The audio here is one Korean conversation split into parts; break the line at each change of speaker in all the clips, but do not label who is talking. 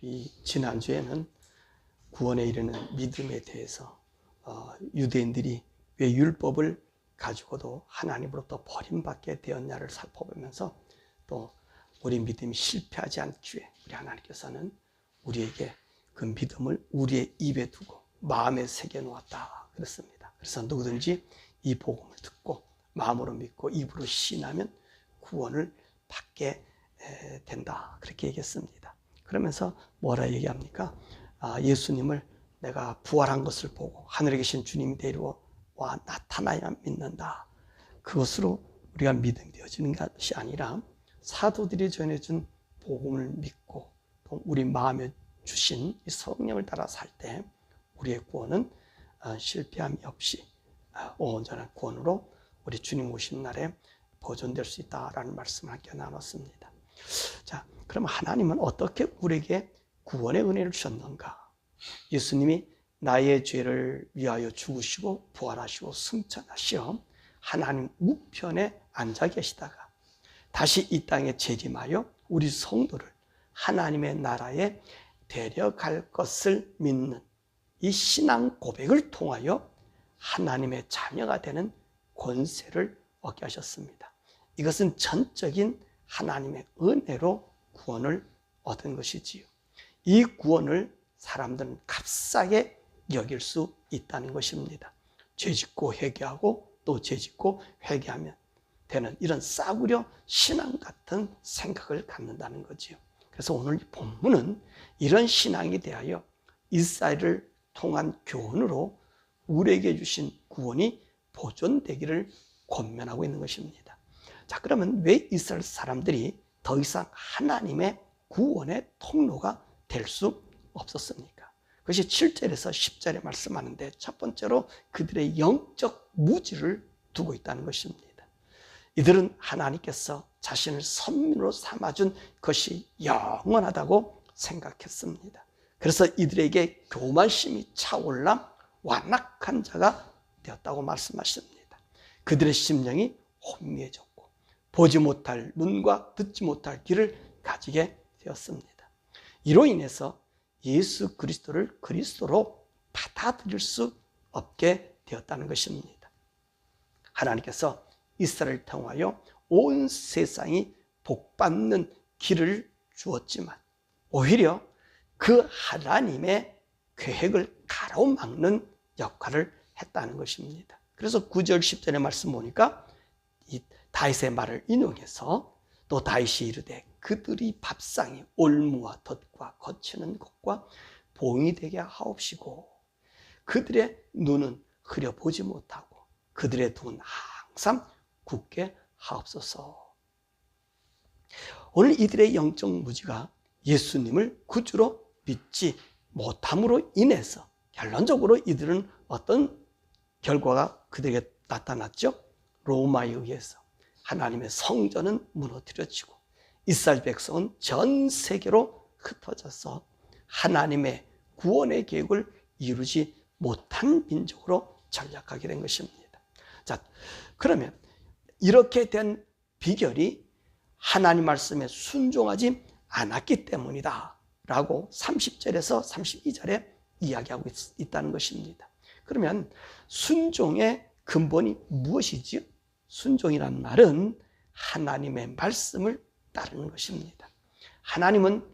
우리 지난주에는 구원에 이르는 믿음에 대해서 유대인들이 왜 율법을 가지고도 하나님으로부터 버림받게 되었냐를 살펴보면서 또 우리 믿음이 실패하지 않기 위해 우리 하나님께서는 우리에게 그 믿음을 우리의 입에 두고 마음에 새겨 놓았다 그랬습니다. 그래서 누구든지 이 복음을 듣고 마음으로 믿고 입으로 시인하면 구원을 받게 된다 그렇게 얘기했습니다. 그러면서 뭐라 얘기합니까? 예수님을 내가 부활한 것을 보고 하늘에 계신 주님이 데리러 와 나타나야 믿는다. 그것으로 우리가 믿음이 되어지는 것이 아니라 사도들이 전해준 복음을 믿고 또 우리 마음에 주신 이 성령을 따라 살 때 우리의 구원은 실패함이 없이 온전한 구원으로 우리 주님 오신 날에 보존될 수 있다라는 말씀을 함께 나눴습니다. 자, 그럼 하나님은 어떻게 우리에게 구원의 은혜를 주셨는가? 예수님이 나의 죄를 위하여 죽으시고 부활하시고 승천하시어 하나님 우편에 앉아 계시다가 다시 이 땅에 재림하여 우리 성도를 하나님의 나라에 데려갈 것을 믿는 이 신앙 고백을 통하여 하나님의 자녀가 되는 권세를 얻게 하셨습니다. 이것은 전적인 하나님의 은혜로 구원을 얻은 것이지요. 이 구원을 사람들은 값싸게 여길 수 있다는 것입니다. 죄짓고 회개하고 또 죄짓고 회개하면 되는 이런 싸구려 신앙 같은 생각을 갖는다는 거지요. 그래서 오늘 이 본문은 이런 신앙에 대하여 이스라엘을 통한 교훈으로 우리에게 주신 구원이 보존되기를 권면하고 있는 것입니다. 자, 그러면 왜 이스라엘 사람들이 더 이상 하나님의 구원의 통로가 될 수 없었습니까? 그것이 7절에서 10절에 말씀하는데 첫 번째로 그들의 영적 무지를 두고 있다는 것입니다. 이들은 하나님께서 자신을 선민으로 삼아준 것이 영원하다고 생각했습니다. 그래서 이들에게 교만심이 차올라 완악한 자가 되었다고 말씀하십니다. 그들의 심령이 혼미해졌고 보지 못할 눈과 듣지 못할 귀를 가지게 되었습니다. 이로 인해서 예수 그리스도를 그리스도로 받아들일 수 없게 되었다는 것입니다. 하나님께서 이스라엘을 통하여 온 세상이 복받는 길을 주었지만 오히려 그 하나님의 계획을 가로막는 역할을 했다는 것입니다. 그래서 9절 10절의 말씀 보니까 이 다윗의 말을 인용해서 또 다윗이 이르되 그들이 밥상이 올무와 덫과 거치는 것과 봉이 되게 하옵시고 그들의 눈은 흐려보지 못하고 그들의 눈은 항상 굳게 하옵소서. 오늘 이들의 영적 무지가 예수님을 구주로 믿지 못함으로 인해서 결론적으로 이들은 어떤 결과가 그들에게 나타났죠? 로마에 의해서 하나님의 성전은 무너뜨려지고 이스라엘 백성은 전 세계로 흩어져서 하나님의 구원의 계획을 이루지 못한 민족으로 전락하게 된 것입니다. 자, 그러면 이렇게 된 비결이 하나님 말씀에 순종하지 않았기 때문이다 라고 30절에서 32절에 이야기하고 있다는 것입니다. 그러면 순종의 근본이 무엇이지요? 순종이란 말은 하나님의 말씀을 따르는 것입니다. 하나님은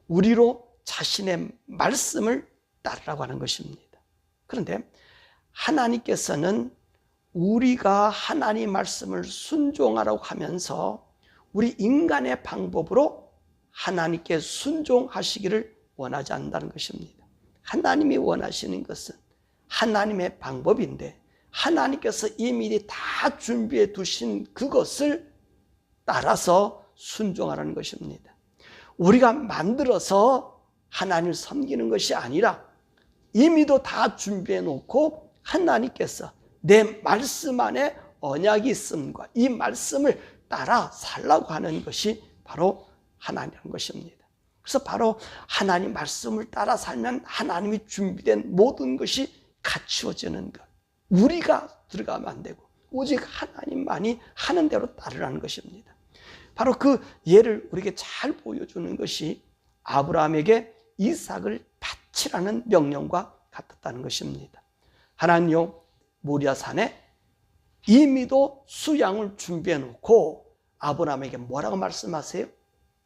우리로 자신의 말씀을 따르라고 하는 것입니다. 그런데 하나님께서는 우리가 하나님 말씀을 순종하라고 하면서 우리 인간의 방법으로 하나님께 순종하시기를 원하지 않는다는 것입니다. 하나님이 원하시는 것은 하나님의 방법인데 하나님께서 이미 다 준비해 두신 그것을 따라서 순종하라는 것입니다. 우리가 만들어서 하나님을 섬기는 것이 아니라 이미도 다 준비해 놓고 하나님께서 내 말씀 안에 언약이 있음과 이 말씀을 따라 살라고 하는 것이 바로 하나님이라는 것입니다. 그래서 바로 하나님 말씀을 따라 살면 하나님이 준비된 모든 것이 갖추어지는 것. 우리가 들어가면 안 되고 오직 하나님만이 하는 대로 따르라는 것입니다. 바로 그 예를 우리에게 잘 보여주는 것이 아브라함에게 이삭을 바치라는 명령과 같았다는 것입니다. 하나님요, 모리아산에 이미도 수양을 준비해 놓고 아브라함에게 뭐라고 말씀하세요?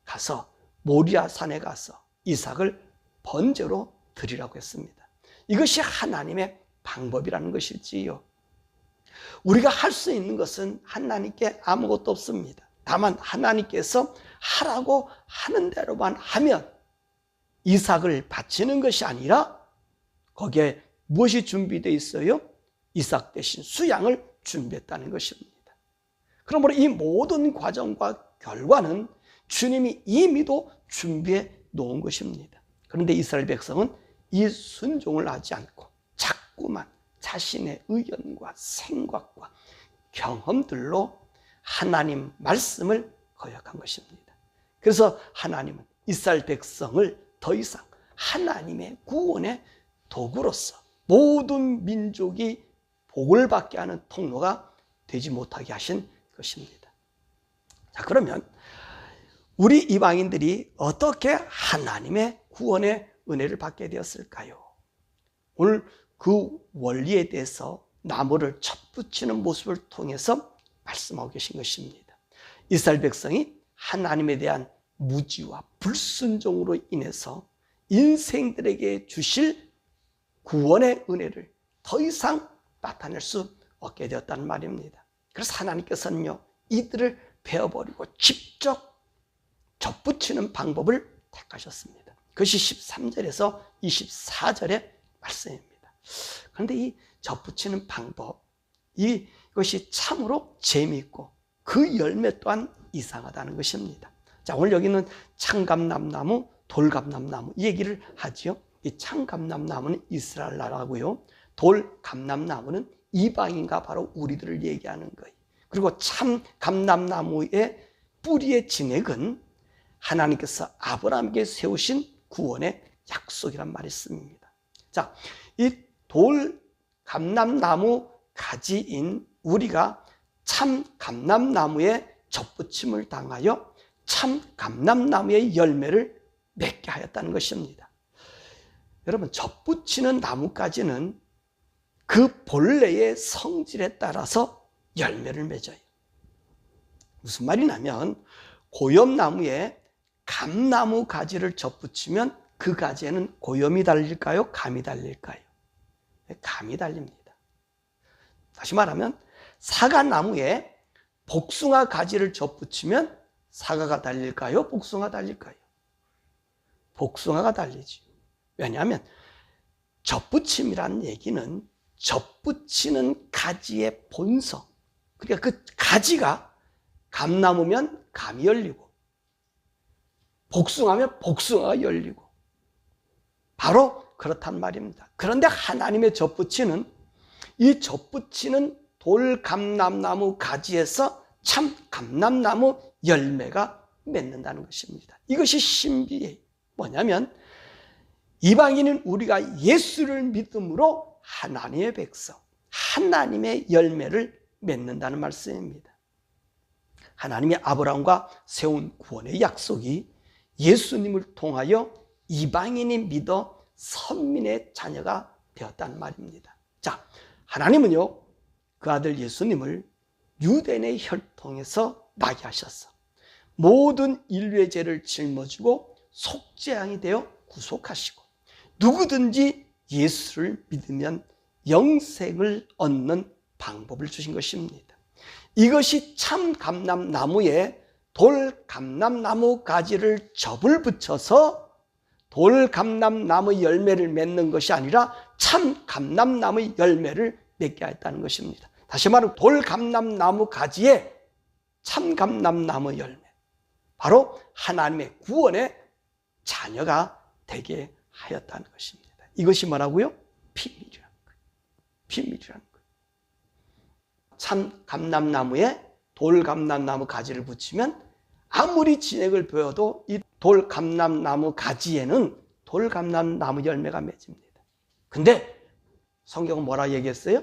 가서 모리아산에 가서 이삭을 번제로 드리라고 했습니다. 이것이 하나님의 방법이라는 것이지요. 우리가 할 수 있는 것은 하나님께 아무것도 없습니다. 다만 하나님께서 하라고 하는 대로만 하면 이삭을 바치는 것이 아니라 거기에 무엇이 준비되어 있어요? 이삭 대신 수양을 준비했다는 것입니다. 그러므로 이 모든 과정과 결과는 주님이 이미도 준비해 놓은 것입니다. 그런데 이스라엘 백성은 이 순종을 하지 않고 자꾸만 자신의 의견과 생각과 경험들로 하나님 말씀을 거역한 것입니다. 그래서 하나님은 이스라엘 백성을 더 이상 하나님의 구원의 도구로서 모든 민족이 복을 받게 하는 통로가 되지 못하게 하신 것입니다. 자, 그러면 우리 이방인들이 어떻게 하나님의 구원의 은혜를 받게 되었을까요? 오늘 그 원리에 대해서 나무를 첩붙이는 모습을 통해서 말씀하고 계신 것입니다. 이스라엘 백성이 하나님에 대한 무지와 불순종으로 인해서 인생들에게 주실 구원의 은혜를 더 이상 나타낼 수 없게 되었다는 말입니다. 그래서 하나님께서는요, 이들을 베어버리고 직접 접붙이는 방법을 택하셨습니다. 그것이 13절에서 24절의 말씀입니다. 그런데 이 접붙이는 방법, 이것이 참으로 재미있고 그 열매 또한 이상하다는 것입니다. 자, 오늘 여기는 창감람나무, 돌감람나무 이 얘기를 하지요. 이 창감람나무는 이스라엘 나라고요. 돌감람나무는 이방인과 바로 우리들을 얘기하는 거예요. 그리고 참감람나무의 뿌리의 진액은 하나님께서 아브라함에게 세우신 구원의 약속이란 말이 있습니다. 자, 이 돌감람나무 가지인 우리가 참감람나무에 접붙임을 당하여 참감람나무의 열매를 맺게 하였다는 것입니다. 여러분, 접붙이는 나무까지는 그 본래의 성질에 따라서 열매를 맺어요. 무슨 말이냐면 고염나무에 감나무 가지를 접붙이면 그 가지에는 고염이 달릴까요? 감이 달릴까요? 감이 달립니다. 다시 말하면 사과나무에 복숭아 가지를 접붙이면 사과가 달릴까요? 복숭아 달릴까요? 복숭아가 달리지. 왜냐하면 접붙임이라는 얘기는 접붙이는 가지의 본성, 그러니까 그 가지가 감나무면 감이 열리고 복숭아면 복숭아가 열리고 바로 그렇단 말입니다. 그런데 하나님의 접붙이는 이 접붙이는 돌감람나무 가지에서 참 감람나무 열매가 맺는다는 것입니다. 이것이 신비예요. 뭐냐면 이방인은 우리가 예수를 믿음으로 하나님의 백성, 하나님의 열매를 맺는다는 말씀입니다. 하나님이 아브라함과 세운 구원의 약속이 예수님을 통하여 이방인이 믿어 선민의 자녀가 되었다는 말입니다. 자, 하나님은요, 그 아들 예수님을 유대인의 혈통에서 나게 하셨어. 모든 인류의 죄를 짊어지고 속죄양이 되어 구속하시고 누구든지 예수를 믿으면 영생을 얻는 방법을 주신 것입니다. 이것이 참 감람나무에 돌감람나무 가지를 접을 붙여서 돌감람나무 열매를 맺는 것이 아니라 참 감람나무 열매를 맺게 하였다는 것입니다. 다시 말하면 돌감람나무 가지에 참 감람나무 열매, 바로 하나님의 구원의 자녀가 되게 하였다는 것입니다. 이것이 뭐라고요? 비밀이라는 거예요. 비밀이라는 거예요. 참 감람나무에 돌감람나무 가지를 붙이면 아무리 진액을 부어도 이 돌감람나무 가지에는 돌감람나무 열매가 맺습니다. 근데 성경은 뭐라 얘기했어요?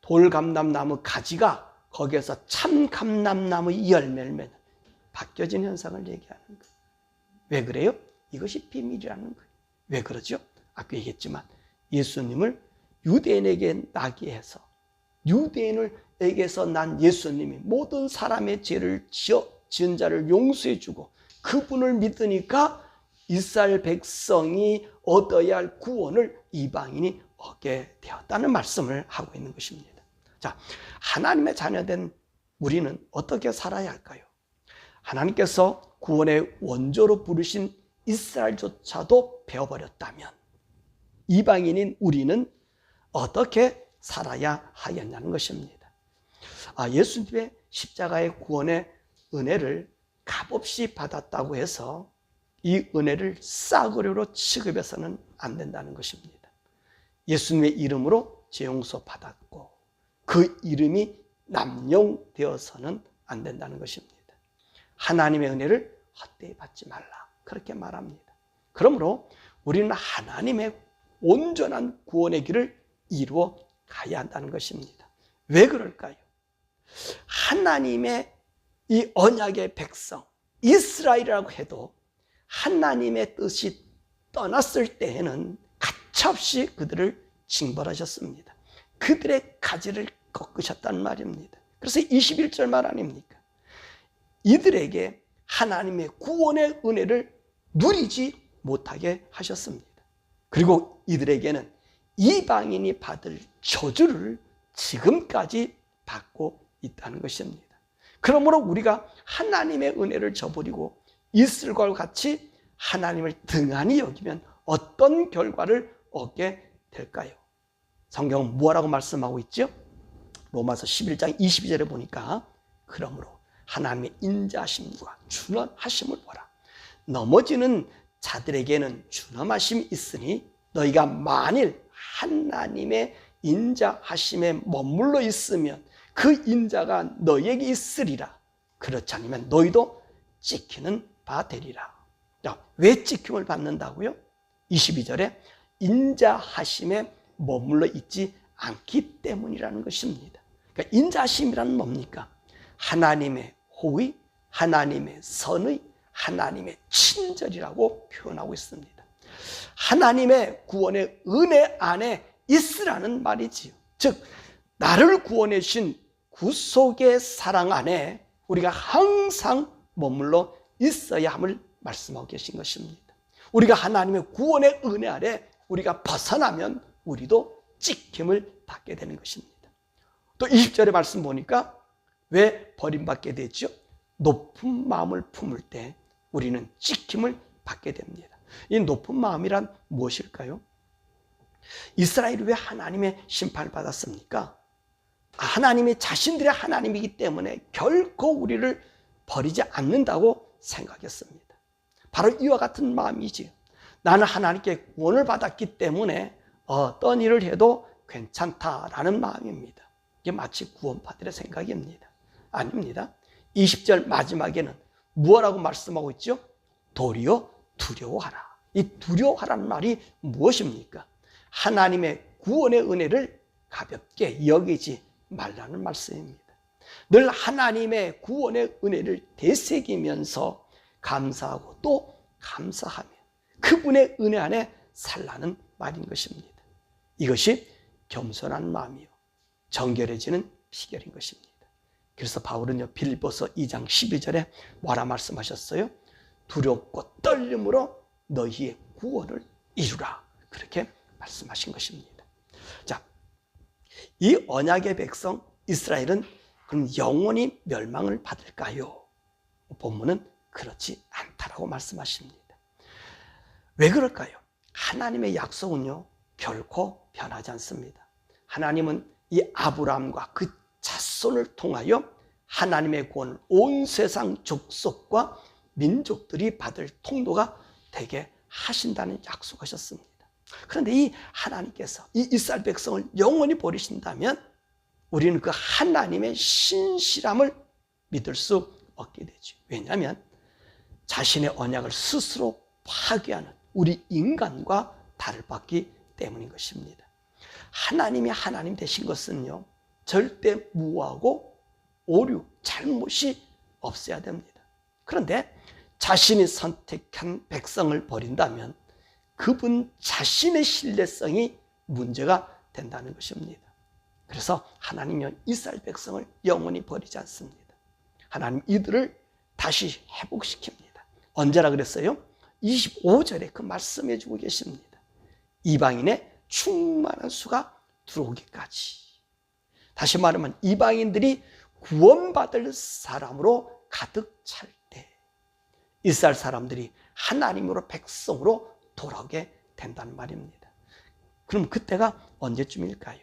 돌감람나무 가지가 거기에서 참감람나무 열매를 맺는 바뀌어진 현상을 얘기하는 거예요. 왜 그래요? 이것이 비밀이라는 거예요. 왜 그러죠? 아까 얘기했지만 예수님을 유대인에게 나게 해서 유대인에게서 난 예수님이 모든 사람의 죄를 지은 자를 용서해 주고 그분을 믿으니까 이스라엘 백성이 얻어야 할 구원을 이방인이 얻게 되었다는 말씀을 하고 있는 것입니다. 자, 하나님의 자녀된 우리는 어떻게 살아야 할까요? 하나님께서 구원의 원조로 부르신 이스라엘조차도 배워버렸다면 이방인인 우리는 어떻게 살아야 하겠냐는 것입니다. 예수님의 십자가의 구원의 은혜를 값없이 받았다고 해서 이 은혜를 싸구려로 취급해서는 안 된다는 것입니다. 예수님의 이름으로 죄 용서 받았고 그 이름이 남용되어서는 안 된다는 것입니다. 하나님의 은혜를 헛되이 받지 말라 그렇게 말합니다. 그러므로 우리는 하나님의 온전한 구원의 길을 이루어 가야 한다는 것입니다. 왜 그럴까요? 하나님의 이 언약의 백성 이스라엘이라고 해도 하나님의 뜻이 떠났을 때에는 가차없이 그들을 징벌하셨습니다. 그들의 가지를 꺾으셨단 말입니다. 그래서 21절 말 아닙니까? 이들에게 하나님의 구원의 은혜를 누리지 못하게 하셨습니다. 그리고 이들에게는 이방인이 받을 저주를 지금까지 받고 있다는 것입니다. 그러므로 우리가 하나님의 은혜를 저버리고 이슬과 같이 하나님을 등한히 여기면 어떤 결과를 얻게 될까요? 성경은 뭐라고 말씀하고 있죠? 로마서 11장 22절에 보니까 그러므로 하나님의 인자하심과 준엄하심을 보라. 넘어지는 자들에게는 준엄하심이 있으니 너희가 만일 하나님의 인자하심에 머물러 있으면 그 인자가 너희에게 있으리라. 그렇지 않으면 너희도 찍히는 바 되리라. 왜 찍힘을 받는다고요? 22절에 인자하심에 머물러 있지 않기 때문이라는 것입니다. 그러니까 인자하심이란 뭡니까? 하나님의 호의, 하나님의 선의, 하나님의 친절이라고 표현하고 있습니다. 하나님의 구원의 은혜 안에 있으라는 말이지요. 즉 나를 구원해 주신 구속의 사랑 안에 우리가 항상 머물러 있어야 함을 말씀하고 계신 것입니다. 우리가 하나님의 구원의 은혜 아래 우리가 벗어나면 우리도 찍힘을 받게 되는 것입니다. 또 20절의 말씀 보니까 왜 버림받게 되죠? 높은 마음을 품을 때 우리는 찍힘을 받게 됩니다. 이 높은 마음이란 무엇일까요? 이스라엘이 왜 하나님의 심판을 받았습니까? 하나님이 자신들의 하나님이기 때문에 결코 우리를 버리지 않는다고 생각했습니다. 바로 이와 같은 마음이지. 나는 하나님께 구원을 받았기 때문에 어떤 일을 해도 괜찮다라는 마음입니다. 이게 마치 구원파들의 생각입니다. 아닙니다. 20절 마지막에는 무엇라고 말씀하고 있죠? 도리어 두려워하라. 이 두려워하라는 말이 무엇입니까? 하나님의 구원의 은혜를 가볍게 여기지 말라는 말씀입니다. 늘 하나님의 구원의 은혜를 되새기면서 감사하고 또 감사하며 그분의 은혜 안에 살라는 말인 것입니다. 이것이 겸손한 마음이요 정결해지는 비결인 것입니다. 그래서 바울은요 빌립보서 2장 12절에 뭐라 말씀하셨어요? 두렵고 떨림으로 너희의 구원을 이루라. 그렇게 말씀하신 것입니다. 자, 이 언약의 백성 이스라엘은 그럼 영원히 멸망을 받을까요? 본문은 그렇지 않다라고 말씀하십니다. 왜 그럴까요? 하나님의 약속은요 결코 변하지 않습니다. 하나님은 이 아브라함과 그 자손을 통하여 하나님의 구원을 온 세상 족속과 민족들이 받을 통로가 되게 하신다는 약속하셨습니다. 그런데 이 하나님께서 이 이스라엘 백성을 영원히 버리신다면 우리는 그 하나님의 신실함을 믿을 수 없게 되죠. 왜냐하면 자신의 언약을 스스로 파괴하는 우리 인간과 다를 바기 때문인 것입니다. 하나님이 하나님 되신 것은요 절대 무하고 오류, 잘못이 없어야 됩니다. 그런데 자신이 선택한 백성을 버린다면 그분 자신의 신뢰성이 문제가 된다는 것입니다. 그래서 하나님은 이스라엘 백성을 영원히 버리지 않습니다. 하나님 이들을 다시 회복시킵니다. 언제라 그랬어요? 25절에 그 말씀해 주고 계십니다. 이방인의 충만한 수가 들어오기까지. 다시 말하면 이방인들이 구원받을 사람으로 가득 찰 때 이스라엘 사람들이 하나님으로 백성으로 돌아오게 된다는 말입니다. 그럼 그때가 언제쯤일까요?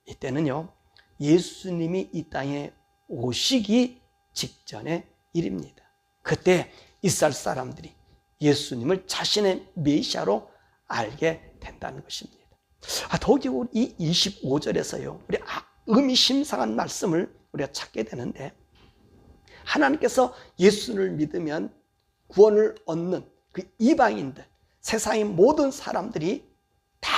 이때는요, 예수님이 이 땅에 오시기 직전의 일입니다. 그때 이스라엘 사람들이 예수님을 자신의 메시아로 알게 된다는 것입니다. 더욱이 이 25절에서요, 우리 의미심상한 말씀을 우리가 찾게 되는데, 하나님께서 예수를 믿으면 구원을 얻는 그 이방인들, 세상의 모든 사람들이 다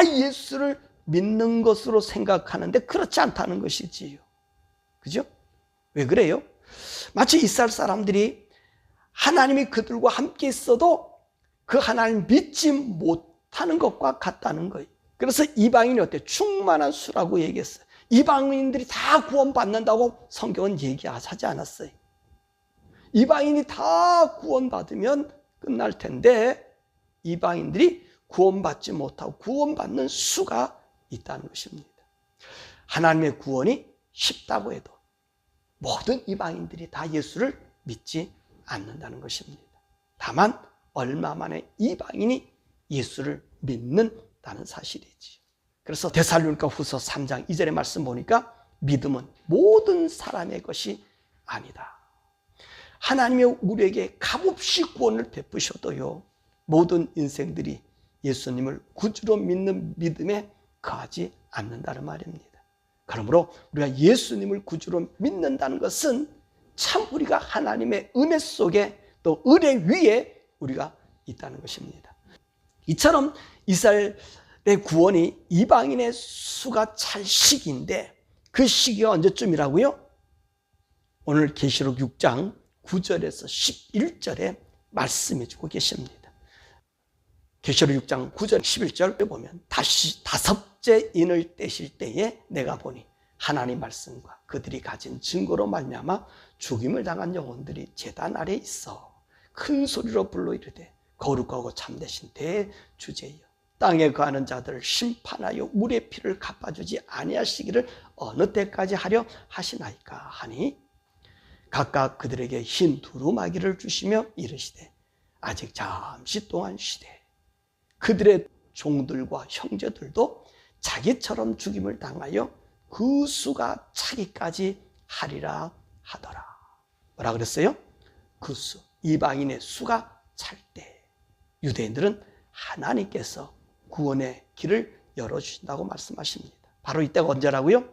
예수를 믿는 것으로 생각하는데 그렇지 않다는 것이지요. 그죠? 왜 그래요? 마치 이스라엘 사람들이 하나님이 그들과 함께 있어도 그 하나님 믿지 못하는 것과 같다는 거예요. 그래서 이방인이 어때? 충만한 수라고 얘기했어요. 이방인들이 다 구원받는다고 성경은 얘기하지 않았어요. 이방인이 다 구원받으면 끝날 텐데 이방인들이 구원받지 못하고 구원받는 수가 있다는 것입니다. 하나님의 구원이 쉽다고 해도 모든 이방인들이 다 예수를 믿지 않는다는 것입니다. 다만 얼마 만에 이방인이 예수를 믿는다는 사실이지. 그래서 데살로니가 후서 3장 2절의 말씀 보니까 믿음은 모든 사람의 것이 아니다. 하나님이 우리에게 값없이 구원을 베푸셔도요, 모든 인생들이 예수님을 구주로 믿는 믿음에 거하지 않는다는 말입니다. 그러므로 우리가 예수님을 구주로 믿는다는 것은 참 우리가 하나님의 은혜 속에 또 은혜 위에 우리가 있다는 것입니다. 이처럼 이스라엘의 구원이 이방인의 수가 찰 시기인데 그 시기가 언제쯤이라고요? 오늘 계시록 6장 9절에서 11절에 말씀해 주고 계십니다. 계시록 6장 9절 11절에 보면 다시 다섯째 인을 떼실 때에 내가 보니 하나님 말씀과 그들이 가진 증거로 말미암아 죽임을 당한 영혼들이 제단 아래 있어 큰 소리로 불러 이르되 거룩하고 참되신 대주제여 땅에 거하는 자들을 심판하여 우리의 피를 갚아주지 아니하시기를 어느 때까지 하려 하시나이까 하니 각각 그들에게 흰 두루마기를 주시며 이르시되 아직 잠시 동안 쉬되 그들의 종들과 형제들도 자기처럼 죽임을 당하여 그 수가 차기까지 하리라 하더라. 뭐라 그랬어요? 그 수, 이방인의 수가 찰 때 유대인들은 하나님께서 구원의 길을 열어주신다고 말씀하십니다. 바로 이때가 언제라고요?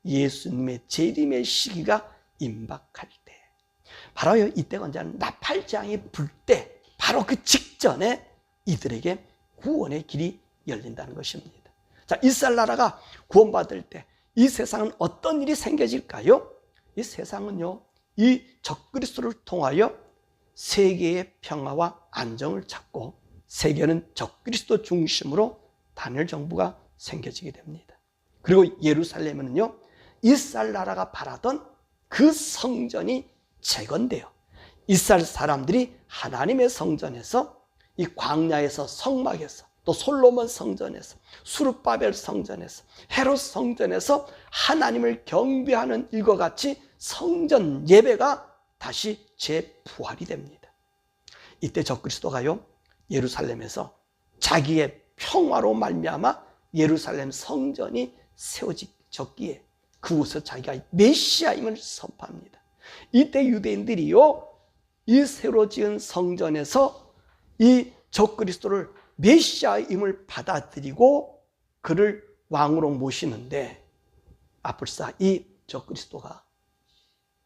예수님의 재림의 시기가 임박할 때. 바로 이때가 언제냐면 나팔장이 불 때 바로 그 직전에 이들에게 구원의 길이 열린다는 것입니다. 자, 이스라엘 나라가 구원받을 때 이 세상은 어떤 일이 생겨질까요? 이 세상은요, 이 적그리스도를 통하여 세계의 평화와 안정을 찾고 세계는 적그리스도 중심으로 단일 정부가 생겨지게 됩니다. 그리고 예루살렘은요, 이스라엘 나라가 바라던 그 성전이 재건돼요. 이스라엘 사람들이 하나님의 성전에서 이 광야에서 성막에서 또 솔로몬 성전에서 수르바벨 성전에서 헤롯 성전에서 하나님을 경배하는 일과 같이 성전 예배가 다시 재부활이 됩니다. 이때 적그리스도가요 예루살렘에서 자기의 평화로 말미암아 예루살렘 성전이 세워졌기에 그곳에서 자기가 메시아임을 선포합니다. 이때 유대인들이요 이 새로 지은 성전에서 이 적그리스도를 메시아임을 받아들이고 그를 왕으로 모시는데 아뿔싸 이 적그리스도가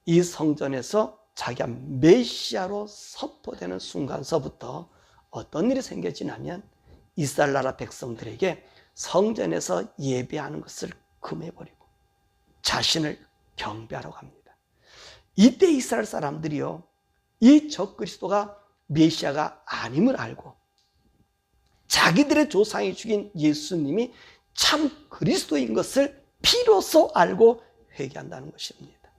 이 성전에서 자기가 메시아로 선포되는 순간서부터 어떤 일이 생겨지냐면 이스라엘 나라 백성들에게 성전에서 예배하는 것을 금해버리고 자신을 경배하라고 합니다. 이때 이스라엘 사람들이요 이 적그리스도가 메시아가 아님을 알고 자기들의 조상이 죽인 예수님이 참 그리스도인 것을 비로소 알고 회개한다는 것입니다.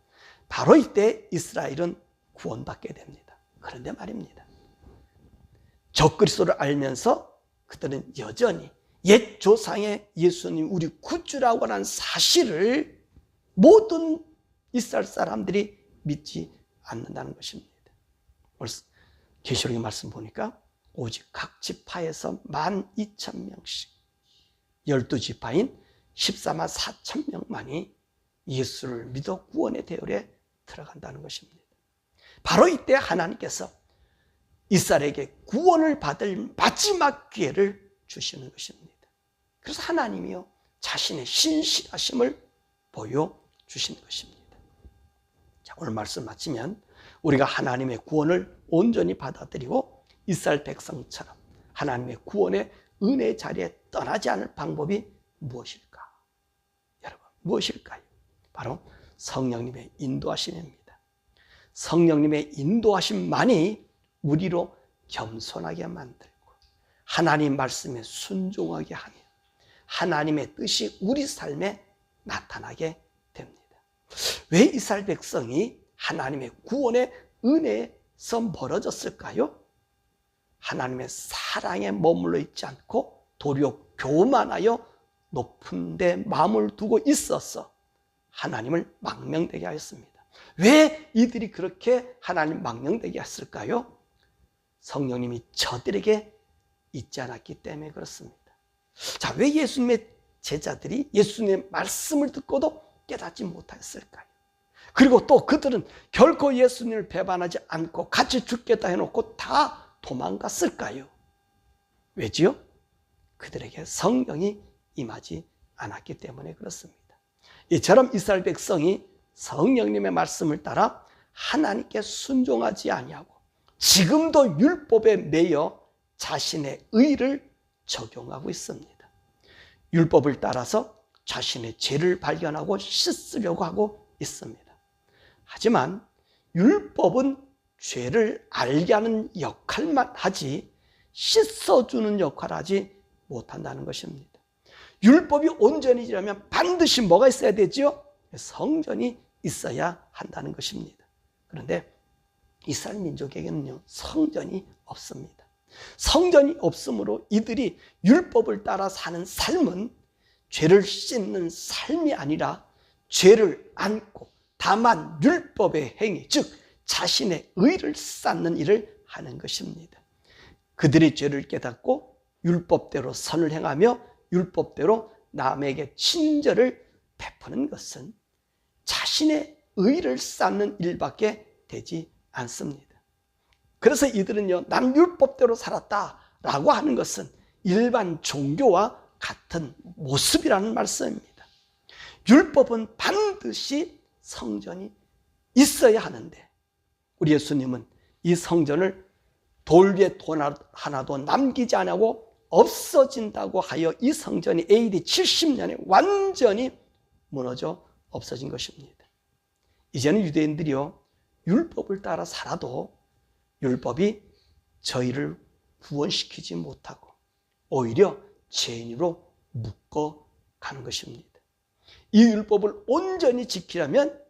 바로 이때 이스라엘은 구원받게 됩니다. 그런데 말입니다, 적그리스도를 알면서 그들은 여전히 옛 조상의 예수님 우리 구주라고 하는 사실을 모든 이스라엘 사람들이 믿지 않는다는 것입니다. 계시록의 말씀 보니까 오직 각 지파에서 12,000명씩 12지파인 14만 4천 명만이 예수를 믿어 구원의 대열에 들어간다는 것입니다. 바로 이때 하나님께서 이스라엘에게 구원을 받을 마지막 기회를 주시는 것입니다. 그래서 하나님이요 자신의 신실하심을 보여주시는 것입니다. 자, 오늘 말씀 마치면 우리가 하나님의 구원을 온전히 받아들이고 이스라엘 백성처럼 하나님의 구원의 은혜의 자리에 떠나지 않을 방법이 무엇일까? 여러분, 무엇일까요? 바로 성령님의 인도하심입니다. 성령님의 인도하심만이 우리로 겸손하게 만들고 하나님 말씀에 순종하게 하며 하나님의 뜻이 우리 삶에 나타나게 됩니다. 왜 이스라엘 백성이 하나님의 구원의 은혜에서 멀어졌을까요? 하나님의 사랑에 머물러 있지 않고 도리어 교만하여 높은 데 마음을 두고 있어서 하나님을 망명되게 하였습니다. 왜 이들이 그렇게 하나님 망명되게 했을까요? 성령님이 저들에게 있지 않았기 때문에 그렇습니다. 자, 왜 예수님의 제자들이 예수님의 말씀을 듣고도 깨닫지 못했을까요? 그리고 또 그들은 결코 예수님을 배반하지 않고 같이 죽겠다 해놓고 다 도망갔을까요? 왜지요? 그들에게 성령이 임하지 않았기 때문에 그렇습니다. 이처럼 이스라엘 백성이 성령님의 말씀을 따라 하나님께 순종하지 아니하고 지금도 율법에 매여 자신의 의를 적용하고 있습니다. 율법을 따라서 자신의 죄를 발견하고 씻으려고 하고 있습니다. 하지만 율법은 죄를 알게 하는 역할만 하지 씻어주는 역할을 하지 못한다는 것입니다. 율법이 온전히 지려면 반드시 뭐가 있어야 되죠? 성전이 있어야 한다는 것입니다. 그런데 이스라엘 민족에게는요, 성전이 없습니다. 성전이 없으므로 이들이 율법을 따라 사는 삶은 죄를 씻는 삶이 아니라 죄를 안고 다만 율법의 행위, 즉 자신의 의를 쌓는 일을 하는 것입니다. 그들이 죄를 깨닫고 율법대로 선을 행하며 율법대로 남에게 친절을 베푸는 것은 자신의 의를 쌓는 일밖에 되지 않습니다. 그래서 이들은요, 난 율법대로 살았다라고 하는 것은 일반 종교와 같은 모습이라는 말씀입니다. 율법은 반드시 성전이 있어야 하는데 우리 예수님은 이 성전을 돌 위에 돈 하나도 남기지 않고 없어진다고 하여 이 성전이 AD 70년에 완전히 무너져 없어진 것입니다. 이제는 유대인들이요, 율법을 따라 살아도 율법이 저희를 구원시키지 못하고 오히려 죄인으로 묶어가는 것입니다. 이 율법을 온전히 지키려면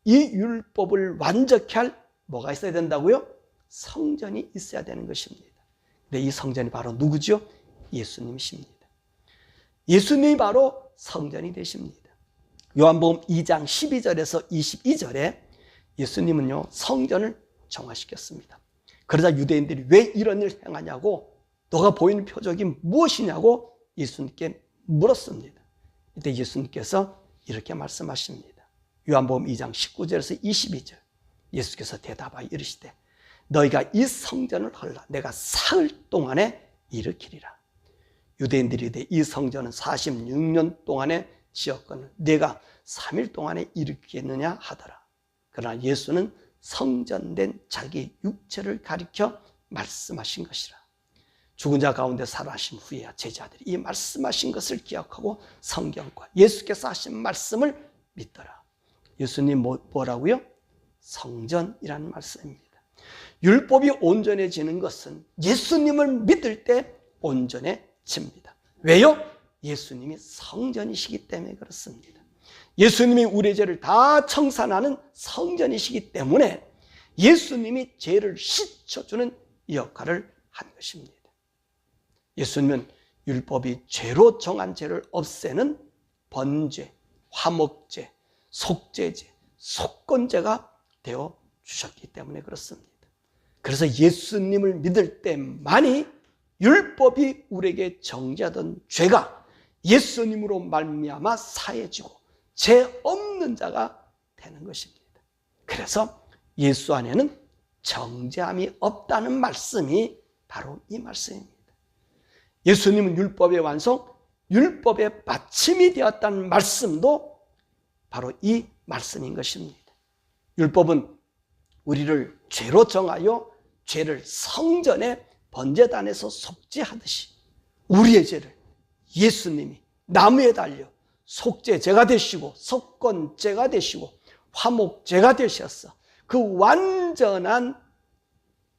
이 율법을 완전케 할 뭐가 있어야 된다고요? 성전이 있어야 되는 것입니다. 근데 이 성전이 바로 누구죠? 예수님이십니다. 예수님이 바로 성전이 되십니다. 요한복음 2장 12절에서 22절에 예수님은요, 성전을 정화시켰습니다. 그러자 유대인들이 왜 이런 일을 행하냐고, 너가 보이는 표적이 무엇이냐고 예수님께 물었습니다. 이때 예수님께서 이렇게 말씀하십니다. 요한복음 2장 19절에서 22절, 예수께서 대답하여 이르시되 너희가 이 성전을 헐라 내가 사흘 동안에 일으키리라. 유대인들이 이르되 이 성전은 46년 동안에 지었거늘 내가 3일 동안에 일으키겠느냐 하더라. 그러나 예수는 성전된 자기 육체를 가리켜 말씀하신 것이라. 죽은 자 가운데 살아나신 후에야 제자들이 이 말씀하신 것을 기억하고 성경과 예수께서 하신 말씀을 믿더라. 예수님 뭐라고요? 성전이라는 말씀입니다. 율법이 온전해지는 것은 예수님을 믿을 때 온전해집니다. 왜요? 예수님이 성전이시기 때문에 그렇습니다. 예수님이 우리의 죄를 다 청산하는 성전이시기 때문에 예수님이 죄를 씻어주는 역할을 한 것입니다. 예수님은 율법이 죄로 정한 죄를 없애는 번죄, 화목죄, 속죄죄, 속건죄가 되어 주셨기 때문에 그렇습니다. 그래서 예수님을 믿을 때만이 율법이 우리에게 정죄하던 죄가 예수님으로 말미암아 사해지고 죄 없는 자가 되는 것입니다. 그래서 예수 안에는 정죄함이 없다는 말씀이 바로 이 말씀입니다. 예수님은 율법의 완성, 율법의 받침이 되었다는 말씀도 바로 이 말씀인 것입니다. 율법은 우리를 죄로 정하여 죄를 성전의 번제단에서 속죄하듯이 우리의 죄를 예수님이 나무에 달려 속죄제가 되시고 속건제가 되시고 화목제가 되셨어. 그 완전한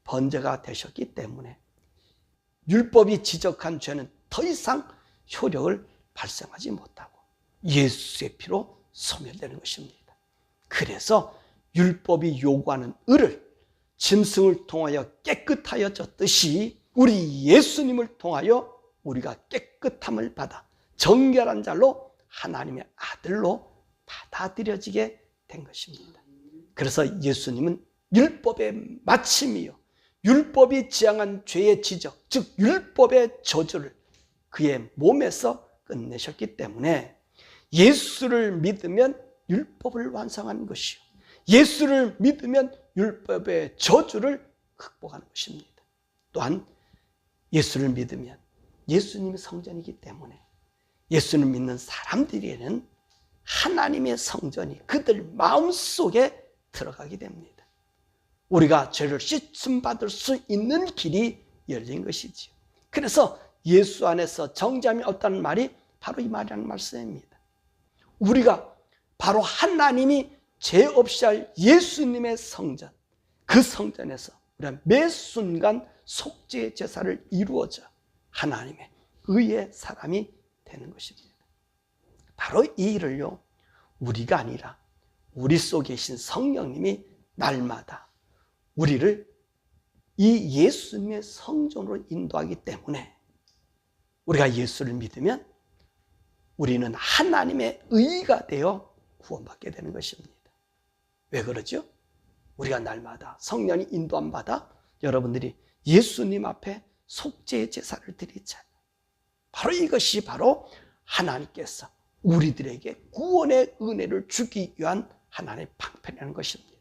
번제가 되셨기 때문에 율법이 지적한 죄는 더 이상 효력을 발생하지 못하고 예수의 피로 소멸되는 것입니다. 그래서 율법이 요구하는 의를 짐승을 통하여 깨끗하여졌듯이 우리 예수님을 통하여 우리가 깨끗함을 받아 정결한 자로 하나님의 아들로 받아들여지게 된 것입니다. 그래서 예수님은 율법의 마침이요 율법이 지향한 죄의 지적, 즉 율법의 저주를 그의 몸에서 끝내셨기 때문에 예수를 믿으면 율법을 완성하는 것이요 예수를 믿으면 율법의 저주를 극복하는 것입니다. 또한 예수를 믿으면 예수님이 성전이기 때문에 예수를 믿는 사람들에게는 하나님의 성전이 그들 마음속에 들어가게 됩니다. 우리가 죄를 씻음 받을 수 있는 길이 열린 것이지요. 그래서 예수 안에서 정죄함이 없다는 말이 바로 이 말이라는 말씀입니다. 우리가 바로 하나님이 죄 없이 할 예수님의 성전, 그 성전에서 우리가 매 순간 속죄의 제사를 이루어져 하나님의 의의 사람이 되는 것입니다. 바로 이 일을요 우리가 아니라 우리 속에 계신 성령님이 날마다 우리를 이 예수님의 성전으로 인도하기 때문에 우리가 예수를 믿으면 우리는 하나님의 의가 되어 구원받게 되는 것입니다. 왜 그러죠? 우리가 날마다 성령이 인도함 받아 여러분들이 예수님 앞에 속죄의 제사를 드리잖아요. 바로 이것이 바로 하나님께서 우리들에게 구원의 은혜를 주기 위한 하나님의 방편이라는 것입니다.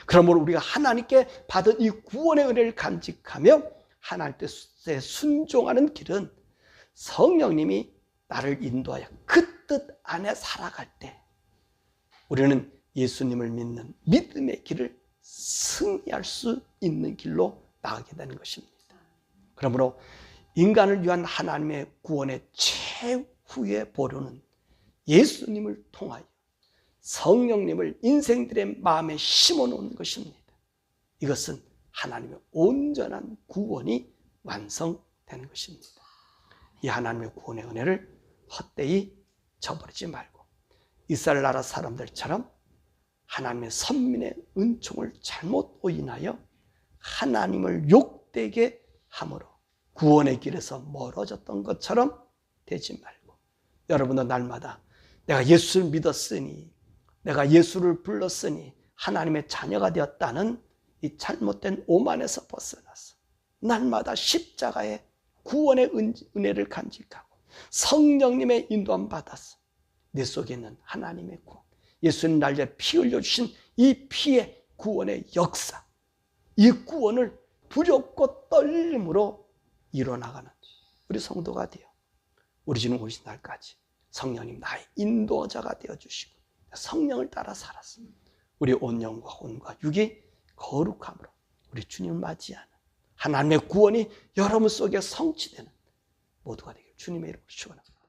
그러므로 우리가 하나님께 받은 이 구원의 은혜를 간직하며 하나님 뜻에 순종하는 길은 성령님이 나를 인도하여 그 뜻 안에 살아갈 때 우리는 예수님을 믿는 믿음의 길을 승리할 수 있는 길로 나가게 되는 것입니다. 그러므로 인간을 위한 하나님의 구원의 최후의 보루는 예수님을 통하여 성령님을 인생들의 마음에 심어놓은 것입니다. 이것은 하나님의 온전한 구원이 완성되는 것입니다. 이 하나님의 구원의 은혜를 헛되이 저버리지 말고 이스라엘 나라 사람들처럼 하나님의 선민의 은총을 잘못 오인하여 하나님을 욕되게 함으로 구원의 길에서 멀어졌던 것처럼 되지 말고 여러분도 날마다 내가 예수를 믿었으니 내가 예수를 불렀으니 하나님의 자녀가 되었다는 이 잘못된 오만에서 벗어나서 날마다 십자가의 구원의 은혜를 간직하고 성령님의 인도함 받아서 내 속에 있는 하나님의 구원 예수님 날에 피 흘려주신 이 피의 구원의 역사 이 구원을 두렵고 떨림으로 이뤄나가는 우리 성도가 되어 우리 주는 오신 날까지 성령님 나의 인도자가 되어주시고 성령을 따라 살았어 우리 온 영과 혼과 육이 거룩함으로 우리 주님을 맞이하는 하나님의 구원이 여러분 속에 성취되는 모두가 되길 주님의 이름으로 축원합니다.